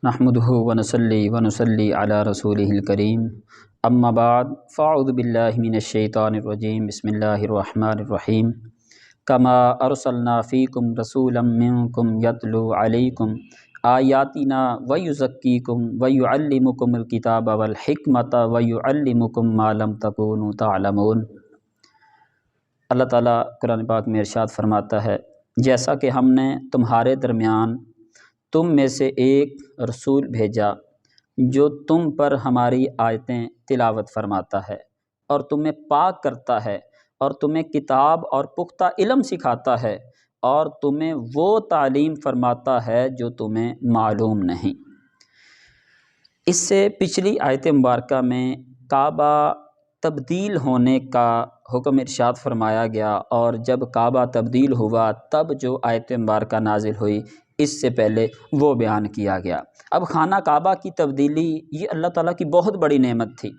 نحمده ونصلي علی رسولہ الکریم اما بعد فاعوذ باللہ من الشیطان الرجیم بسم اللہ الرحمن الرحیم کما ارسلنا فیکم رسولا منکم یتلو علیکم آیاتنا ویزکیکم ویعلمکم الکتاب والحکمت ویعلمکم ما لم تکونوا تعلمون۔ اللہ تعالیٰ قرآن پاک میں ارشاد فرماتا ہے، جیسا کہ ہم نے تمہارے درمیان تم میں سے ایک رسول بھیجا جو تم پر ہماری آیتیں تلاوت فرماتا ہے اور تمہیں پاک کرتا ہے اور تمہیں کتاب اور پختہ علم سکھاتا ہے اور تمہیں وہ تعلیم فرماتا ہے جو تمہیں معلوم نہیں۔ اس سے پچھلی آیت مبارکہ میں کعبہ تبدیل ہونے کا حکم ارشاد فرمایا گیا، اور جب کعبہ تبدیل ہوا تب جو آیت مبارکہ نازل ہوئی اس سے پہلے وہ بیان کیا گیا۔ اب خانہ کعبہ کی تبدیلی یہ اللہ تعالیٰ کی بہت بڑی نعمت تھی۔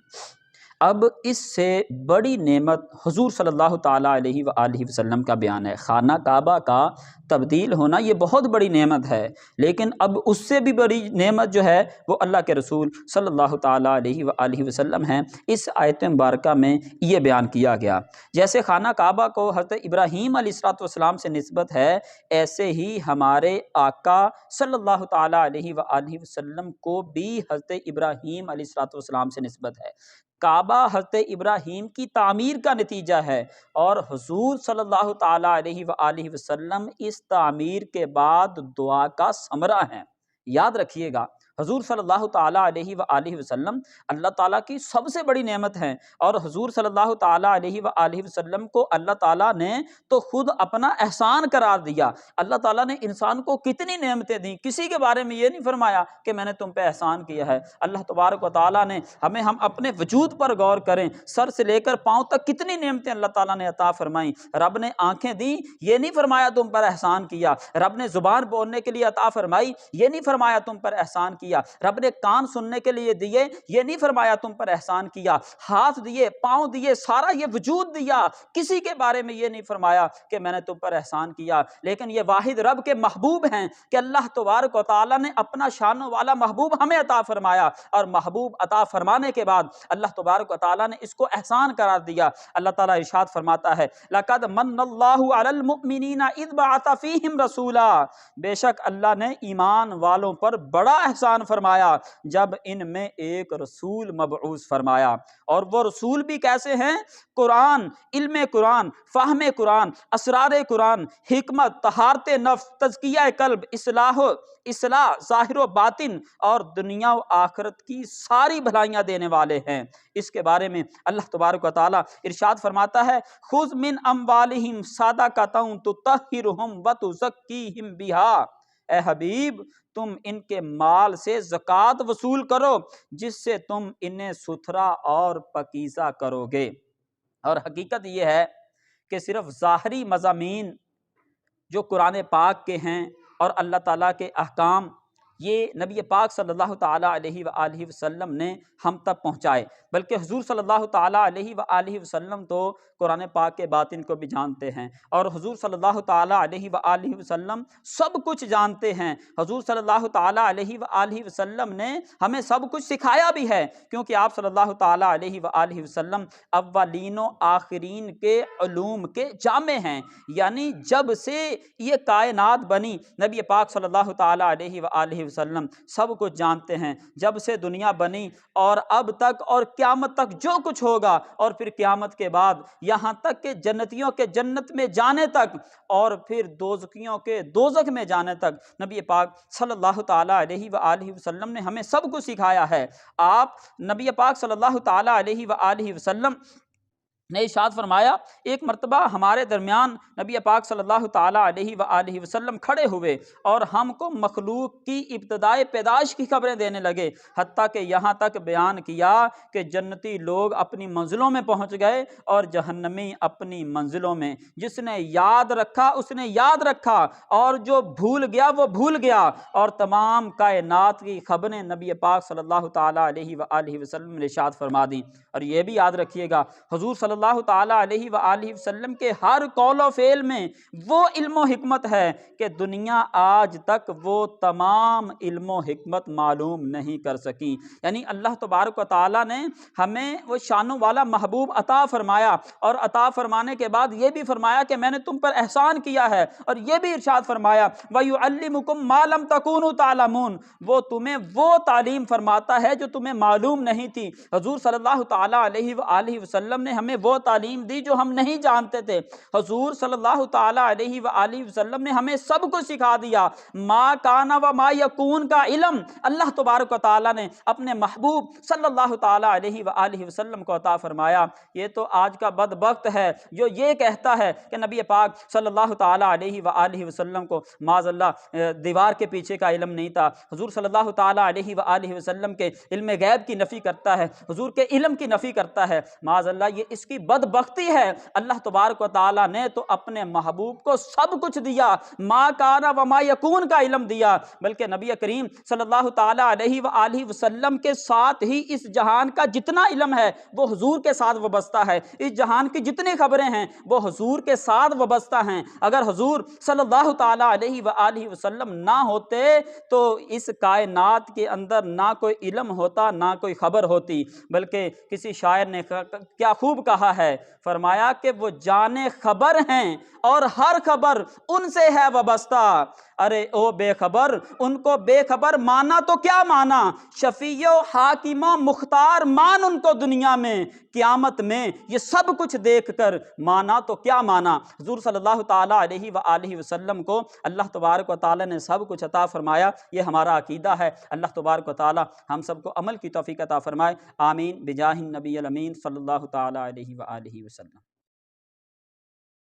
اب اس سے بڑی نعمت حضور صلی اللہ تعالیٰ علیہ وآلہ وسلم کا بیان ہے۔ خانہ کعبہ کا تبدیل ہونا یہ بہت بڑی نعمت ہے، لیکن اب اس سے بھی بڑی نعمت جو ہے وہ اللہ کے رسول صلی اللہ تعالیٰ علیہ وآلہ وسلم ہیں۔ اس آیت مبارکہ میں یہ بیان کیا گیا، جیسے خانہ کعبہ کو حضرت ابراہیم علیہ السلام سے نسبت ہے، ایسے ہی ہمارے آقا صلی اللہ تعالیٰ علیہ وآلہ وسلم کو بھی حضرت ابراہیم علیہ السلام سے نسبت ہے۔ کعبہ حضرت ابراہیم کی تعمیر کا نتیجہ ہے، اور حضور صلی اللہ تعالیٰ علیہ وآلہ وسلم اس تعمیر کے بعد دعا کا ثمرہ ہیں۔ یاد رکھیے گا، حضور صلی اللہ تعالیٰ علیہ وآلہ وسلم اللہ تعالیٰ کی سب سے بڑی نعمت ہیں، اور حضور صلی اللہ تعالیٰ علیہ وآلہ وسلم کو اللہ تعالیٰ نے تو خود اپنا احسان قرار دیا۔ اللہ تعالیٰ نے انسان کو کتنی نعمتیں دیں، کسی کے بارے میں یہ نہیں فرمایا کہ میں نے تم پہ احسان کیا ہے۔ اللہ تبارک و تعالیٰ نے ہم اپنے وجود پر غور کریں، سر سے لے کر پاؤں تک کتنی نعمتیں اللہ تعالیٰ نے عطا فرمائیں۔ رب نے آنکھیں دیں، یہ نہیں فرمایا تم پر احسان کیا۔ رب نے زبان بولنے کے لیے عطا فرمائی، یہ نہیں فرمایا تم پر احسان کیا۔ رب نے کان سننے کے لیے دیے، یہ نہیں فرمایا تم پر احسان کیا۔ ہاتھ دیے، پاؤں دیے، سارا یہ وجود دیا، کسی کے بارے میں یہ نہیں فرمایا کہ میں نے تم پر احسان کیا۔ لیکن یہ واحد رب کے محبوب ہیں کہ اللہ تبارک و تعالیٰ نے اپنا شانوں والا محبوب ہمیں عطا فرمایا، اور محبوب عطا فرمانے کے بعد اللہ تبارک و تعالیٰ نے اس کو احسان قرار دیا۔ اللہ تعالیٰ ارشاد فرماتا ہے، لَقَدْ مَنَّ اللَّهُ عَلَى الْمُؤْمِنِينَ إِذْ بَعَثَ فِيهِمْ رَسُولًا، بے شک اللہ نے ایمان والوں پر بڑا احسان فرمایا جب ان میں ایک رسول مبعوث فرمایا۔ اور وہ رسول بھی کیسے ہیں؟ قرآن، علم قرآن، فہم قرآن، اسرار قرآن، حکمت، طہارت نفس، تزکیہ قلب، اصلاح ظاہر و باطن، اور دنیا و آخرت کی ساری بھلائیاں دینے والے ہیں۔ اس کے بارے میں اللہ تبارک و تعالیٰ ارشاد فرماتا ہے، خُذْ مِنْ أَمْوَالِهِمْ صَدَقَةً تُطَهِّرُهُمْ وَتُزَكِّيهِمْ بِهَا، اے حبیب تم ان کے مال سے زکوٰۃ وصول کرو جس سے تم انہیں ستھرا اور پاکیزہ کرو گے۔ اور حقیقت یہ ہے کہ صرف ظاہری مضامین جو قرآن پاک کے ہیں اور اللہ تعالیٰ کے احکام، یہ نبی پاک صلی اللہ تعالیٰ علیہ وآلہ وسلم نے ہم تک پہنچائے، بلکہ حضور صلی اللہ تعالیٰ علیہ وآلہ وسلم تو قرآن پاک کے باطن کو بھی جانتے ہیں، اور حضور صلی اللہ تعالیٰ علیہ وآلہ وسلم سب کچھ جانتے ہیں۔ حضور صلی اللہ تعالیٰ علیہ وآلہ وسلم نے ہمیں سب کچھ سکھایا بھی ہے، کیونکہ آپ صلی اللہ تعالیٰ علیہ وآلہ وسلم اولین و آخرین کے علوم کے جامع ہیں، یعنی جب سے یہ کائنات بنی نبی پاک صلی اللہ تعالیٰ علیہ وآلہ وسلم سب کچھ جانتے ہیں، جب سے دنیا بنی اور اب تک اور قیامت تک جو کچھ ہوگا، اور پھر قیامت کے بعد یہاں تک کہ جنتیوں کے جنت میں جانے تک، اور پھر دوزخیوں کے دوزخ میں جانے تک، نبی پاک صلی اللہ تعالیٰ علیہ وآلہ وسلم نے ہمیں سب کچھ سکھایا ہے۔ آپ نبی پاک صلی اللہ تعالیٰ علیہ وآلہ وسلم نے ارشاد فرمایا، ایک مرتبہ ہمارے درمیان نبی پاک صلی اللہ تعالیٰ علیہ وآلہ وسلم کھڑے ہوئے اور ہم کو مخلوق کی ابتدائے پیدائش کی خبریں دینے لگے، حتیٰ کہ یہاں تک بیان کیا کہ جنتی لوگ اپنی منزلوں میں پہنچ گئے اور جہنمی اپنی منزلوں میں۔ جس نے یاد رکھا اس نے یاد رکھا، اور جو بھول گیا وہ بھول گیا، اور تمام کائنات کی خبریں نبی پاک صلی اللہ تعالیٰ علیہ وآلہ وسلم نے ارشاد فرما دیں۔ اور یہ بھی یاد رکھیے گا، حضور صلی اللہ تعالیٰ علیہ وآلہ وسلم کے ہر قول و فعل میں وہ علم و حکمت ہے کہ دنیا آج تک وہ تمام علم و حکمت معلوم نہیں کر سکی۔ یعنی اللہ تبارک و تعالیٰ نے ہمیں وہ شانوں والا محبوب عطا فرمایا، اور عطا فرمانے کے بعد یہ بھی فرمایا کہ میں نے تم پر احسان کیا ہے، اور یہ بھی ارشاد فرمایا وَيُعَلِّمُكُم مَّا لَمْ تَكُونُوا تَعْلَمُونَ، وہ تمہیں وہ تعلیم فرماتا ہے جو تمہیں معلوم نہیں تھی۔ حضور صلی اللہ تعالیٰ علیہ وآلہ وسلم نے ہمیں وہ تعلیم دی جو ہم نہیں جانتے تھے۔ حضور صلی اللہ تعالیٰ علیہ وآلہ وسلم نے ہمیں سب کچھ سکھا دیا، ما کان و ما یکون کا علم اللہ تبارک و تعالیٰ نے اپنے محبوب صلی اللہ تعالیٰ علیہ وآلہ وسلم کو عطا فرمایا۔ یہ تو آج کا بدبخت ہے جو یہ کہتا ہے کہ نبی پاک صلی اللہ تعالیٰ علیہ وآلہ وسلم کو معاذ اللہ دیوار کے پیچھے کا علم نہیں تھا۔ حضور صلی اللہ تعالیٰ علیہ وآلہ وسلم کے علم غیب کی نفی کرتا ہے، حضور کے علم کی نفی کرتا ہے، معاذ اللہ یہ اس کی بدبختی ہے۔ اللہ تبارک و تعالیٰ نے تو اپنے محبوب کو سب کچھ دیا، ما کان و ما یکون کا علم دیا، بلکہ نبی کریم صلی اللہ تعالیٰ علیہ وآلہ وسلم کے ساتھ ہی اس جہان کا جتنا علم ہے وہ حضور کے ساتھ وابستہ ہے، اس جہان کی جتنی خبریں ہیں وہ حضور کے ساتھ وابستہ ہیں۔ اگر حضور صلی اللہ تعالیٰ علیہ وآلہ وسلم نہ ہوتے تو اس کائنات کے اندر نہ کوئی علم ہوتا نہ کوئی خبر ہوتی، بلکہ کسی شاعر نے کیا خوب کہا ہے، فرمایا کہ وہ جانے خبر ہیں اور ہر خبر ان سے ہے وابستہ۔ ارے او بے خبر، ان کو بے خبر مانا تو کیا مانا، شفیع و حاکم و مختار مان ان کو دنیا میں، قیامت میں یہ سب کچھ دیکھ کر مانا تو کیا مانا۔ حضور صلی اللہ تعالیٰ علیہ وآلہ وسلم کو اللہ تبارک و تعالیٰ نے سب کچھ عطا فرمایا، یہ ہمارا عقیدہ ہے۔ اللہ تبارک و تعالیٰ ہم سب کو عمل کی توفیق عطا فرمائے، آمین بجاہ النبی الامین صلی اللہ تعالیٰ علیہ وآلہ وسلم۔